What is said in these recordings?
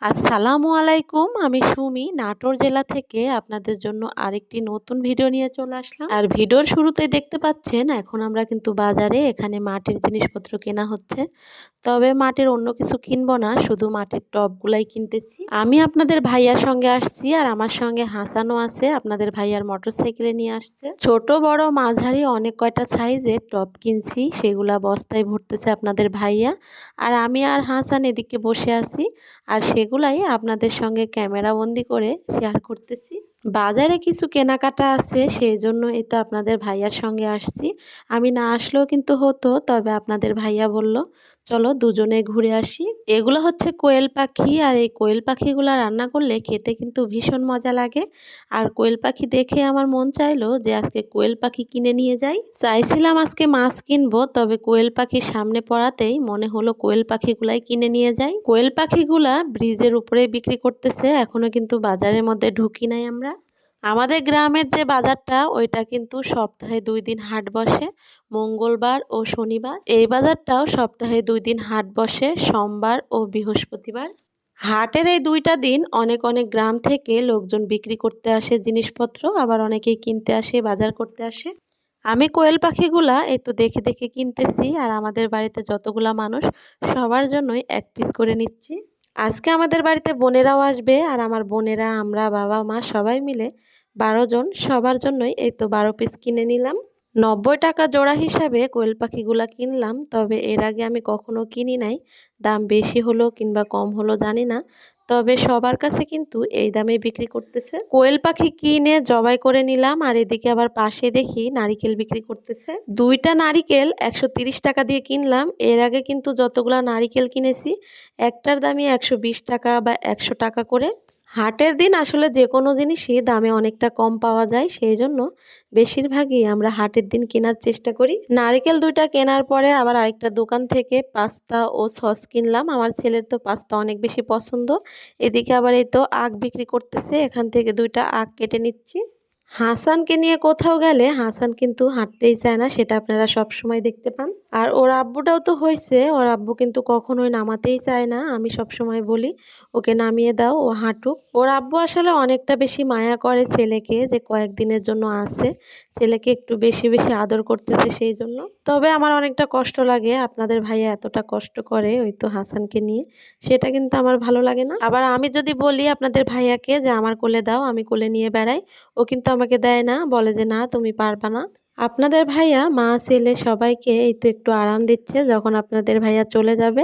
আসসালামু আলাইকুম। আমি সুমি নাটোর জেলা থেকে আপনাদের জন্য আরেকটি নতুন ভিডিও নিয়ে চলে আসলাম। আর ভিডিওর শুরুতেই দেখতে পাচ্ছেন এখন আমরা কিন্তু বাজারে এখানে মাটির জিনিসপত্র কেনা হচ্ছে। তবে মাটির অন্য কিছু কিনবো না, শুধু মাটির টবগুলাই কিনতেছি। আমি আপনাদের ভাইয়ার সঙ্গে আসছি আর আমার সঙ্গে হাসানও আছে, আপনাদের ভাইয়ার মোটরসাইকেলে নিয়ে আসছে। ছোট বড় মাঝারি অনেক কয়টা সাইজের টব কিনছি, সেগুলা বস্তায় ভরতেছে আপনাদের ভাইয়া। আর আমি আর হাসান এদিকে বসে আছি আর সেগুলাই আপনাদের সঙ্গে ক্যামেরা বন্দি করে শেয়ার করতেছি। বাজারে কিছু কেনাকাটা আছে, সেই জন্য এই তো আপনাদের ভাইয়ার সঙ্গে আসছি। আমি না আসলেও কিন্তু হতো, তবে আপনাদের ভাইয়া বলল চলো দুজনে ঘুরে আসি। এগুলো হচ্ছে কোয়েল পাখি, আর এই কোয়েল পাখিগুলো রান্না করলে খেতে কিন্তু ভীষণ মজা লাগে। আর কোয়েল পাখি দেখে আমার মন চাইলো যে আজকে কোয়েল পাখি কিনে নিয়ে যাই। চাইছিলাম আজকে মাছ কিনবো, তবে কোয়েল পাখি সামনে পড়াতেই মনে হলো কোয়েল পাখিগুলাই কিনে নিয়ে যাই। কোয়েল পাখিগুলা ব্রিজের উপরে বিক্রি করতেছে, এখনো কিন্তু বাজারের মধ্যে ঢুকি নাই আমরা। আমাদের গ্রামের যে বাজারটা ওইটা কিন্তু সপ্তাহে 2 দিন হাট বসে, মঙ্গলবার ও শনিবার। এই বাজারটাও সপ্তাহে 2 দিন হাট বসে, সোমবার ও বৃহস্পতিবার। হাটের এই 2টা দিন অনেক অনেক গ্রাম থেকে লোকজন বিক্রি করতে আসে জিনিসপত্র, আবার অনেকেই কিনতে আসে, বাজার করতে আসে। আমি কোয়েল পাখিগুলা এই তো দেখে দেখে কিনতেছি, আর আমাদের বাড়িতে যতগুলা মানুষ সবার জন্যই 1 পিস করে নিচ্ছি। আজকে আমাদের বাড়িতে বোনেরাও আসবে, আর আমার বোনেরা, আমরা, বাবা মা সবাই মিলে 12 জন, সবার জন্যই এই তো 12 পিস কিনে নিলাম। 90 টাকা জোড়া হিসাবে কোয়েল পাখিগুলা কিনলাম, তবে এর আগে আমি কখনো কিনি নাই। দাম বেশি হলো কিংবা কম হলো জানি না, তবে সবার কাছে কিন্তু এই দামে বিক্রি করতেছে। কোয়েল পাখি কিনে জবাই করে নিলাম, আর এদিকে আবার পাশে দেখি নারিকেল বিক্রি করতেছে। 2টা নারিকেল 130 টাকা দিয়ে কিনলাম। এর আগে কিন্তু যতগুলা নারিকেল কিনেছি একটার দামই 120 টাকা বা 100 টাকা করে। হাটের দিন আসলে যে কোনো জিনিসই দামে অনেকটা কম পাওয়া যায়, সেই জন্য বেশিরভাগই আমরা হাটের দিন কেনার চেষ্টা করি। নারিকেল 2টা কেনার পরে আবার আরেকটা দোকান থেকে পাস্তা ও সস কিনলাম। আমার ছেলের তো পাস্তা অনেক বেশি পছন্দ। এদিকে আবার এই তো আখ বিক্রি করতেছে, এখান থেকে 2টা আখ কেটে নিচ্ছি। হাসানকে নিয়ে কোথাও গেলে হাসান কিন্তু হাঁটতেই চায় না, সেটা আপনারা সব সময় দেখতে পান। আর ওর আব্বুটাও তো হয়েছে, ওর আব্বু কিন্তু কখনোই নামাতেই চায় না। আমি সব সময় বলি ওকে নামিয়ে দাও, ও হাঁটুক। ওর আব্বু আসলে অনেকটা বেশি মায়া করে ছেলেকে, যে কয়েকদিনের জন্য আছে, ছেলেকে একটু বেশি বেশি আদর করতেছে সেই জন্য। তবে আমার অনেকটা কষ্ট লাগে, আপনাদের ভাইয়া এতটা কষ্ট করে ওই তো হাসানকে নিয়ে, সেটা কিন্তু আমার ভালো লাগে না। আবার আমি যদি বলি আপনাদের ভাইয়াকে যে আমার কোলে দাও, আমি কোলে নিয়ে বেড়াই, ও কিন্তু আমাকে দেয় না, বলে যে না তুমি পারবা না। আপনাদের ভাইয়া মা ছেলে সবাইকে এই তো একটু আরাম দিচ্ছে। যখন আপনাদের ভাইয়া চলে যাবে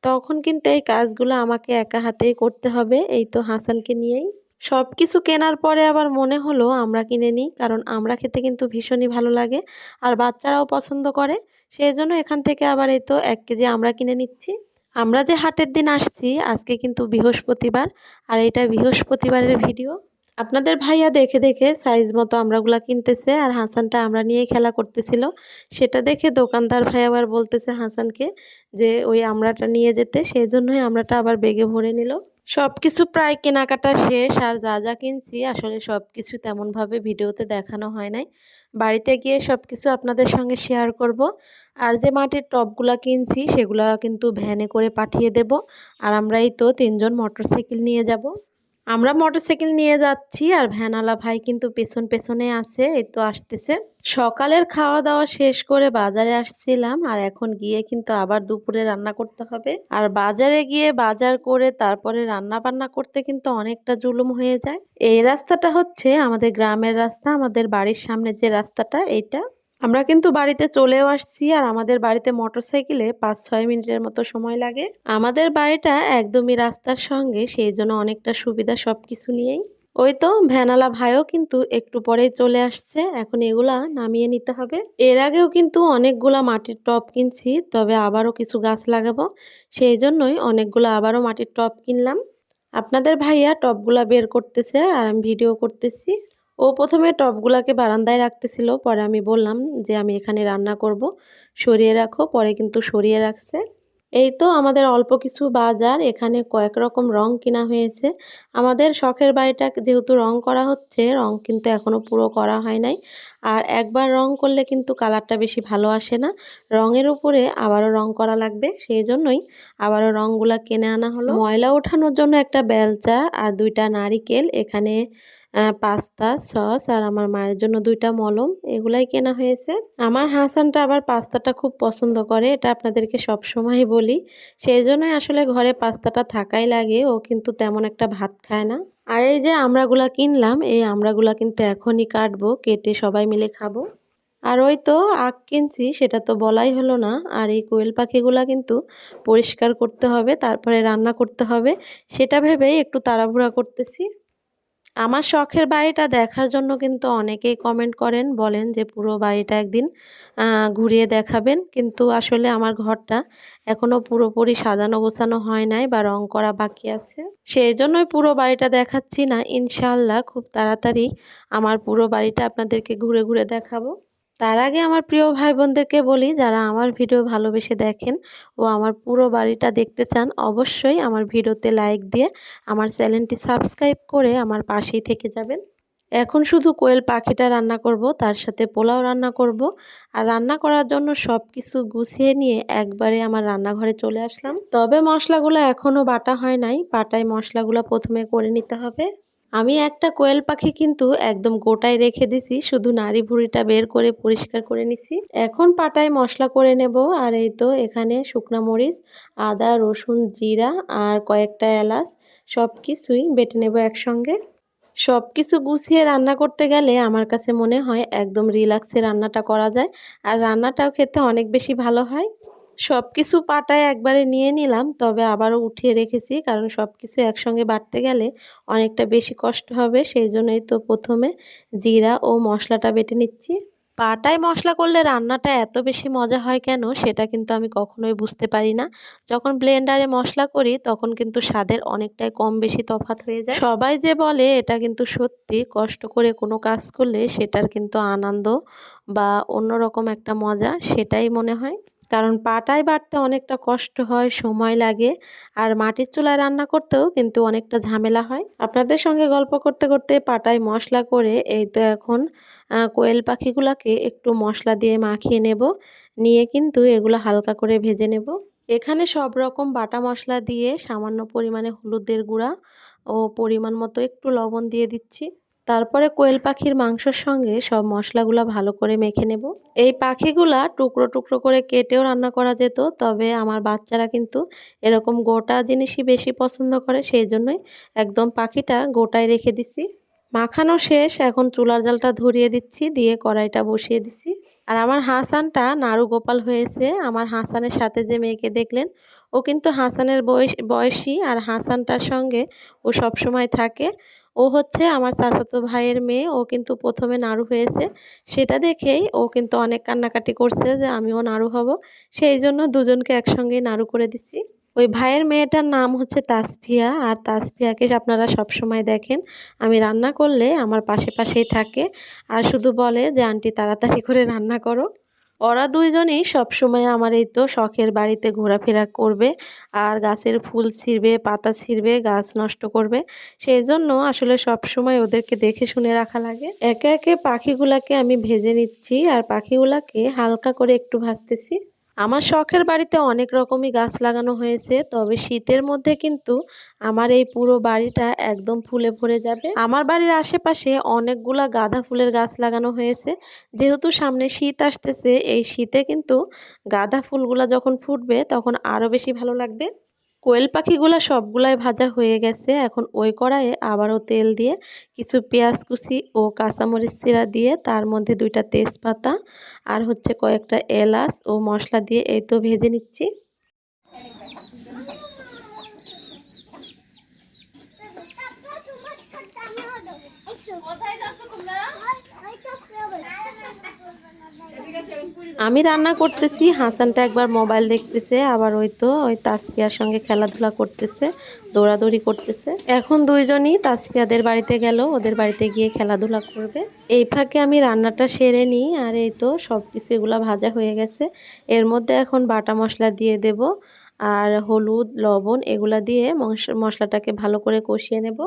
তখন কিন্তু এই কাজগুলো আমাকে একা হাতেই করতে হবে, এই তো হাসানকে নিয়েই। সবকিছু কেনার পরে আবার মনে হলো আমরা কিনে নিই, কারণ আমরা খেতে কিন্তু ভীষণই ভালো লাগে আর বাচ্চারাও পছন্দ করে। সেই জন্য এখান থেকে আবার এই তো 1 কেজি আমরা কিনে নিচ্ছি। আমরা যে হাটের দিন আসছি আজকে কিন্তু বৃহস্পতিবার, আর এটা বৃহস্পতিবারের ভিডিও। আপনাদের ভাইয়া দেখে দেখে সাইজ মতো আমড়াগুলা কিনতেছে, আর হাসানটা আমরা নিয়ে খেলা করতেছিল। সেটা দেখে দোকানদার ভাই আবার বলতেছে হাসানকে যে ওই আমড়াটা নিয়ে যেতে, সেই জন্যই আমড়াটা আবার বেগে ভরে নিল। সবকিছু প্রায় কেনাকাটা শেষ, আর যা যা কিনছি আসলে সবকিছু তেমনভাবে ভিডিওতে দেখানো হয় নাই। বাড়িতে গিয়ে সবকিছু আপনাদের সঙ্গে শেয়ার করব। আর যে মাটির টবগুলা কিনছি সেগুলা কিন্তু ভ্যানে করে পাঠিয়ে দেব। আর আমরা এই তো 3 জন মোটরসাইকেল নিয়ে যাব। আমরা মোটরসাইকেল নিয়ে যাচ্ছি, আর ভ্যানওয়ালা ভাই কিন্তু পেছন পেছনে আছে, এই তো আসতেছে। সকালের খাওয়া দাওয়া শেষ করে বাজারে আসছিলাম, আর এখন গিয়ে কিন্তু আবার দুপুরে রান্না করতে হবে। আর বাজারে গিয়ে বাজার করে তারপরে রান্না বান্না করতে কিন্তু অনেকটা জুলুম হয়ে যায়। এই রাস্তাটা হচ্ছে আমাদের গ্রামের রাস্তা, আমাদের বাড়ির সামনে যে রাস্তাটা এইটা। আমরা কিন্তু বাড়িতে চলেও আসছি, আর আমাদের বাড়িতে মোটরসাইকেলে 5-6 মিনিটের মতো সময় লাগে। আমাদের বাড়িটা একদমই রাস্তার সঙ্গে, সেই জন্য অনেকটা সুবিধা সবকিছু নিয়েই। ওই তো ভ্যানালা ভাইও কিন্তু একটু পরেই চলে আসছে, এখন এগুলা নামিয়ে নিতে হবে। এর আগেও কিন্তু অনেকগুলা মাটির টব কিনছি, তবে আবারও কিছু গাছ লাগাবো, সেই জন্যই অনেকগুলো আবারও মাটির টব কিনলাম। আপনাদের ভাইয়া টবগুলা বের করতেছে আর আমি ভিডিও করতেছি। ও প্রথমে টবগুলাকে বারান্দায় রাখতেছিল, পরে আমি বললাম যে আমি এখানে রান্না করব, সরিয়ে রাখো, পরে কিন্তু সরিয়ে রাখছে। এই তো আমাদের অল্প কিছু বাজার, এখানে কয়েক রকম রং কিনা হয়েছে। আমাদের শখের বাড়িটা যেহেতু রং করা হচ্ছে, রং কিন্তু এখনো পুরো করা হয় নাই। আর একবার রং করলে কিন্তু কালারটা বেশি ভালো আসে না। রঙের উপরে আবারও রং করা লাগবে। সেজন্যই আবারও রংগুলা কিনে আনা হলো। ময়লা ওঠানোর জন্য একটা বেলচা আর ২ টা নারিকেল, এখানে পাস্তা সস আর আমার মায়ের জন্য ২ টা মলম, এগুলাই কেনা হয়েছে। আমার হাসানটা আবার পাস্তাটা খুব পছন্দ করে, এটা আপনাদেরকে সবসময়ই বলি। সেজন্যই আসলে ঘরে পাস্তাটা থাকাই লাগে, ও কিন্তু তেমন একটা ভাত খায় না। আর এই যে আমড়াগুলা কিনলাম, এই আমড়াগুলা কিন্তু এখনই কাটবো, কেটে সবাই মিলে খাবো। আর ওই তো আখ কিনছি, সেটা তো বলাই হলো না। আর এই কোয়েল পাখিগুলা কিন্তু পরিষ্কার করতে হবে, তারপরে রান্না করতে হবে, সেটা ভেবেই একটু তাড়াহুড়া করতেছি। আমার শখের বাড়িটা দেখার জন্য কিন্তু অনেকেই কমেন্ট করেন, বলেন যে পুরো বাড়িটা একদিন ঘুরিয়ে দেখাবেন। কিন্তু আসলে আমার ঘরটা এখনো পুরোপুরি সাজানো গোছানো হয় নাই বা রং করা বাকি আছে। সেজন্যই পুরো বাড়িটা দেখাচ্ছি না। ইনশাআল্লাহ খুব তাড়াতাড়ি আমার পুরো বাড়িটা আপনাদেরকে ঘুরে ঘুরে দেখাবো। তার আগে আমার প্রিয় ভাই বোনদেরকে বলি, যারা আমার ভিডিও ভালোবেসে দেখেন ও আমার পুরো বাড়িটা দেখতে চান, অবশ্যই আমার ভিডিওতে লাইক দিয়ে আমার চ্যানেলটি সাবস্ক্রাইব করে আমার পাশেই থেকে যাবেন। এখন শুধু কোয়েল পাখিটা রান্না করব, তার সাথে পোলাও রান্না করব। আর রান্না করার জন্য সব কিছু গুছিয়ে নিয়ে একবারে আমার রান্নাঘরে চলে আসলাম। তবে মশলাগুলো এখনও বাটা হয় নাই, পাটায় মশলাগুলো প্রথমে করে নিতে হবে। আমি একটা কোয়েল পাখি কিন্তু একদম গোটায় রেখে দিছি, শুধু নাড়ি ভুঁড়িটা বের করে পরিষ্কার করে নিছি। এখন পাটায় মশলা করে নেব। আর এই তো এখানে শুকনা মরিচ, আদা, রসুন, জিরা আর কয়েকটা এলাচ সব কিছুই বেটে নেব একসঙ্গে। সব কিছু গুছিয়ে রান্না করতে গেলে আমার কাছে মনে হয় একদম রিল্যাক্সে রান্নাটা করা যায়, আর রান্নাটাও খেতে অনেক বেশি ভালো হয়। সবকিছু পাটায় একবারে নিয়ে নিলাম, তবে আবারও উঠিয়ে রেখেছি, কারণ সবকিছু একসঙ্গে বাটতে গেলে অনেকটা বেশি কষ্ট হবে। সেই জন্যই তো প্রথমে জিরা ও মশলাটা বেটে নিচ্ছি। পাটায় মশলা করলে রান্নাটা এত বেশি মজা হয় কেন, সেটা কিন্তু আমি কখনোই বুঝতে পারি না। যখন ব্লেন্ডারে মশলা করি তখন কিন্তু স্বাদের অনেকটাই কম বেশি তফাৎ হয়ে যায়। সবাই যে বলে এটা কিন্তু সত্যি, কষ্ট করে কোনো কাজ করলে সেটার কিন্তু আনন্দ বা অন্যরকম একটা মজা সেটাই মনে হয়। কারণ পাটায় বাটতে অনেকটা কষ্ট হয়, সময় লাগে। আর মাটির চুলায় রান্না করতেও কিন্তু অনেকটা ঝামেলা হয়। আপনাদের সঙ্গে গল্প করতে করতে পাটায় মশলা করে এই তো এখন কোয়েল পাখিগুলাকে একটু মশলা দিয়ে মাখিয়ে নেব। নিয়ে কিন্তু এগুলো হালকা করে ভেজে নেব। এখানে সব রকম বাটা মশলা দিয়ে সামান্য পরিমাণে হলুদের গুঁড়া ও পরিমাণ মতো একটু লবণ দিয়ে দিচ্ছি। তারপরে কোয়েল পাখির মাংসের সঙ্গে সব মশলাগুলা ভালো করে মেখে নেব। এই পাখিগুলা টুকরো টুকরো করে কেটেও রান্না করা যেত, তবে আমার বাচ্চারা কিন্তু এরকম গোটা জিনিসই বেশি পছন্দ করে, সেই জন্যই একদম পাখিটা গোটায় রেখে দিছি। মাখানো শেষ, এখন চুলার জালটা ধরিয়ে দিচ্ছি, দিয়ে কড়াইটা বসিয়ে দিচ্ছি। আর আমার হাসানটা নাড়ু গোপাল হয়েছে। আমার হাসানের সাথে যে মেয়েকে দেখলেন, ও কিন্তু হাসানের বয়সী, আর হাসানটার সঙ্গে ও সবসময় থাকে। ও হচ্ছে আমার চাচাতো ভাইয়ের মেয়ে, ও কিন্তু প্রথমে নাড়ু হয়েছে। সেটা দেখেই ও কিন্তু অনেক কান্নাকাটি করছে যে আমিও নাড়ু হব। সেই জন্য দুজনকে একসঙ্গেই নাড়ু করে দিছি। ওই ভাইয়ের মেয়েটার নাম হচ্ছে তাসফিয়া, আর তাসফিয়াকে আপনারা সবসময় দেখেন আমি রান্না করলে আমার পাশে পাশেই থাকে, আর শুধু বলে যে আন্টি তাড়াতাড়ি করে রান্না করো। ওরা দুইজনই সবসময় আমার এই তো শখের বাড়িতে ঘোরাফেরা করবে, আর গাছের ফুল ছিঁড়বে, পাতা ছিঁড়বে, গাছ নষ্ট করবে। সেই জন্য আসলে সবসময় ওদেরকে দেখে শুনে রাখা লাগে। একে একে পাখিগুলাকে আমি ভেজে নিচ্ছি, আর পাখিগুলাকে হালকা করে একটু ভাজতেছি। আমার শখের বাড়িতে অনেক রকমই গাছ লাগানো হয়েছে, তবে শীতের মধ্যে কিন্তু আমার এই পুরো বাড়িটা একদম ফুলে ভরে যাবে। আমার বাড়ির আশেপাশে অনেকগুলা গাঁদা ফুলের গাছ লাগানো হয়েছে। যেহেতু সামনে শীত আসতেছে, এই শীতে কিন্তু গাঁদা ফুলগুলা যখন ফুটবে তখন আরো বেশি ভালো লাগবে। কোয়েল পাখিগুলা সবগুলাই ভাজা হয়ে গেছে। এখন ওই কড়াইয়ে আবারও তেল দিয়ে কিছু পেঁয়াজ কুচি ও কাঁচামরিচ চিরা দিয়ে তার মধ্যে ২ টা তেজপাতা আর হচ্ছে কয়েকটা এলাচ ও মশলা দিয়ে এই তো ভেজে নিচ্ছি। আমি রান্না করতেছি, হাসানটা একবার মোবাইল দেখতেছে, আবার ওই তো ওই তাসফিয়ার সঙ্গে খেলাধুলা করতেছে, দৌড়াদৌড়ি করতেছে। এখন দুইজনই তাসফিয়াদের বাড়িতে গেল, ওদের বাড়িতে গিয়ে খেলাধুলা করবে। এই ফাঁকে আমি রান্নাটা সেরে নিই। আর এই তো সব কিছু এগুলা ভাজা হয়ে গেছে, এর মধ্যে এখন বাটা মশলা দিয়ে দেব। আর হলুদ, লবণ এগুলা দিয়ে মশলাটাকে ভালো করে কষিয়ে নেব।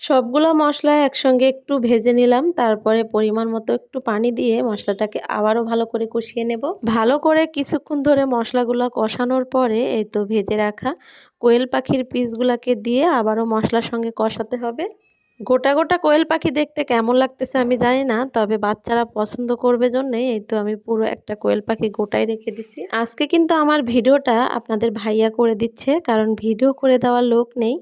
সবগুলো মশলা একসঙ্গে একটু ভেজে নিলাম, তারপরে পরিমাণ মতো একটু পানি দিয়ে মশলাটাকে আবারও ভালো করে কষিয়ে নেব। ভালো করে কিছুক্ষণ ধরে মশলাগুলো কষানোর পরে এই তো ভেজে রাখা কোয়েল পাখির পিসগুলোকে দিয়ে আবারও মশলার সঙ্গে কষাতে হবে। গোটা গোটা কোয়েল পাখি দেখতে কেমন লাগতেছে আমি জানি না, তবে বাচ্চারা পছন্দ করবে জন্যই এই তো আমি পুরো একটা কোয়েল পাখি গোটাই রেখে দিছি। আজকে কিন্তু আমার ভিডিওটা আপনাদের ভাইয়া করে দিচ্ছে, কারণ ভিডিও করে দেওয়ার লোক নেই।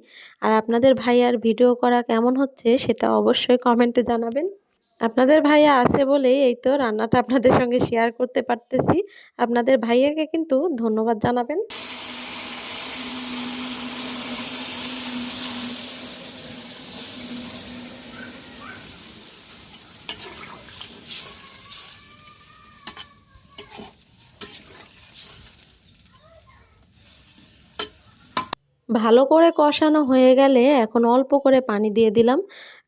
আর আপনাদের ভাইয়ার ভিডিও করা কেমন হচ্ছে সেটা অবশ্যই কমেন্টে জানাবেন। আপনাদের ভাইয়া আছে বলেই এই তো রান্নাটা আপনাদের সঙ্গে শেয়ার করতে পারতেছি। আপনাদের ভাইয়াকে কিন্তু ধন্যবাদ জানাবেন। ভালো করে কষানো হয়ে গেলে এখন অল্প করে পানি দিয়ে দিলাম,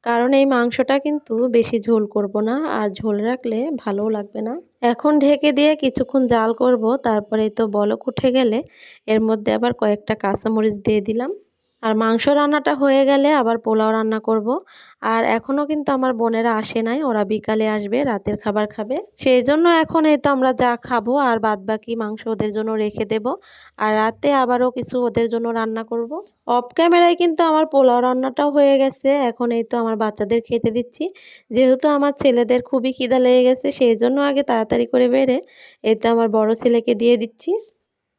কারণ এই মাংসটা কিন্তু বেশি ঝোল করব না, আর ঝোল রাখলে ভালোও লাগবে না। এখন ঢেকে দিয়ে কিছুক্ষণ জাল করব, তারপরে তো বলক উঠে গেলে এর মধ্যে আবার কয়েকটা কাঁচামরিচ দিয়ে দিলাম। আর মাংস রান্নাটা হয়ে গেলে আবার পোলাও রান্না করব। আর এখনও কিন্তু আমার বোনেরা আসে নাই, ওরা বিকালে আসবে, রাতের খাবার খাবে। সেই জন্য এখন এই তো আমরা যা খাবো আর বাদবাকি মাংস ওদের জন্য রেখে দেব। আর রাতে আবারও কিছু ওদের জন্য রান্না করব। অফ ক্যামেরায় কিন্তু আমার পোলাও রান্নাটাও হয়ে গেছে। এখন এই তো আমার বাচ্চাদের খেতে দিচ্ছি। যেহেতু আমার ছেলেদের খুবই খিদা লেগে গেছে, সেই জন্য আগে তাড়াতাড়ি করে বেড়ে এই তো আমার বড় ছেলেকে দিয়ে দিচ্ছি।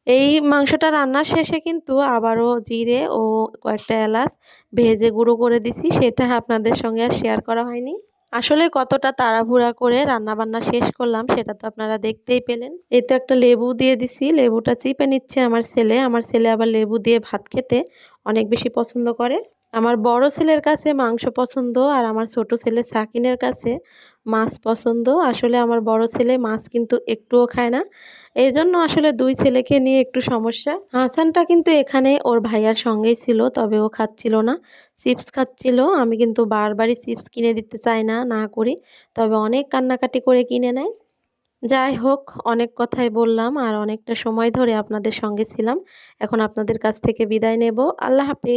এই মাংসটা রান্নার শেষে কিন্তু আবারও জিরে ও কয়েকটা এলাচ ভেজে গুঁড়ো করে দিছি, সেটা আপনাদের সঙ্গে আর শেয়ার করা হয়নি। আসলে কতটা তাড়াহুড়া করে রান্না বান্না শেষ করলাম সেটা তো আপনারা দেখতেই পেলেন। এই তো একটা লেবু দিয়ে দিছি, লেবুটা চিপে নিচ্ছে আমার ছেলে আবার লেবু দিয়ে ভাত খেতে অনেক বেশি পছন্দ করে। আমার বড় ছেলের কাছে মাংস পছন্দ, আর আমার ছোট ছেলে সাকিনের কাছে মাছ পছন্দ। আসলে আমার বড় ছেলে মাছ কিন্তু একটুও খায় না, এই জন্য আসলে দুই ছেলেকে নিয়ে একটু সমস্যা। হাসানটা কিন্তু এখানে ওর ভাইয়ার সঙ্গেই ছিল, তবে ও খাচ্ছিল না, চিপস খাচ্ছিল। আমি কিন্তু বারবারই চিপস কিনে দিতে চাই না, না করি, তবে অনেক কান্নাকাটি করে কিনে নেয়। যাই হোক, অনেক কথাই বললাম আর অনেকটা সময় ধরে আপনাদের সঙ্গে ছিলাম। এখন আপনাদের কাছ থেকে বিদায় নেব। আল্লাহ হাফেজ।